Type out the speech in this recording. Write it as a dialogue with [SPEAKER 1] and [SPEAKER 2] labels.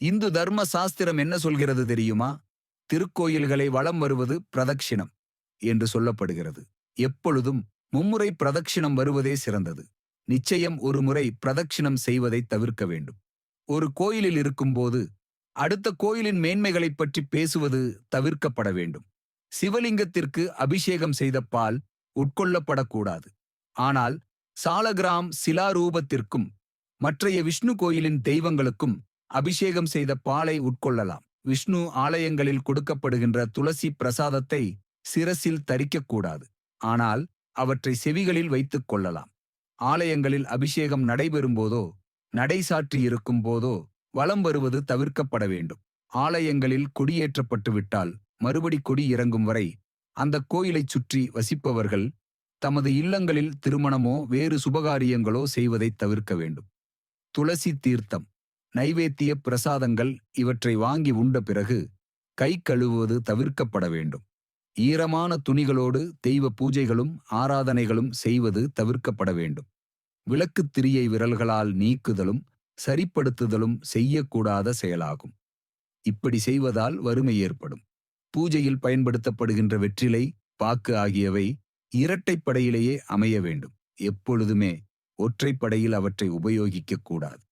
[SPEAKER 1] இந்து தர்ம சாஸ்திரம் என்ன சொல்கிறது தெரியுமா? திருக்கோயில்களை வலம் வருவது பிரதக்ஷிணம் என்று சொல்லப்படுகிறது. எப்பொழுதும் மும்முறை பிரதக்ஷிணம் வருவதே சிறந்தது. நிச்சயம் ஒரு முறை பிரதக்ஷிணம் செய்வதை தவிர்க்க வேண்டும். ஒரு கோயிலில் இருக்கும்போது அடுத்த கோயிலின் மேன்மைகளைப் பற்றி பேசுவது தவிர்க்கப்பட வேண்டும். சிவலிங்கத்திற்கு அபிஷேகம் செய்த பால் உட்கொள்ளப்படக்கூடாது. ஆனால் சாலகிராம் சிலாரூபத்திற்கும் மற்றைய விஷ்ணு கோயிலின் தெய்வங்களுக்கும் அபிஷேகம் செய்த பாலை உட்கொள்ளலாம். விஷ்ணு ஆலயங்களில் கொடுக்கப்படுகின்ற துளசி பிரசாதத்தை சிரசில் தரிக்கக்கூடாது. ஆனால் அவற்றை செவிகளில் வைத்துக் கொள்ளலாம். ஆலயங்களில் அபிஷேகம் நடைபெறும்போதோ நடை சாற்றி இருக்கும் போதோ வலம் வருவது தவிர்க்கப்பட வேண்டும். ஆலயங்களில் கொடியேற்றப்பட்டு விட்டால் மறுபடி கொடி இறங்கும் வரை அந்த கோயிலைச் சுற்றி வசிப்பவர்கள் தமது இல்லங்களில் திருமணமோ வேறு சுபகாரியங்களோ செய்வதை தவிர்க்க வேண்டும். துளசி தீர்த்தம், நைவேத்திய பிரசாதங்கள் இவற்றை வாங்கி உண்ட பிறகு கை கழுவுவது தவிர்க்கப்பட வேண்டும். ஈரமான துணிகளோடு தெய்வ பூஜைகளும் ஆராதனைகளும் செய்வது தவிர்க்கப்பட வேண்டும். விளக்குத் திரியை விரல்களால் நீக்குதலும் சரிப்படுத்துதலும் செய்யக்கூடாத செயலாகும். இப்படி செய்வதால் வறுமை ஏற்படும். பூஜையில் பயன்படுத்தப்படுகின்ற வெற்றிலை, பாக்கு ஆகியவை இரட்டைப்படையிலேயே அமைய வேண்டும். எப்பொழுதுமே ஒற்றைப்படையில் அவற்றை உபயோகிக்க கூடாது.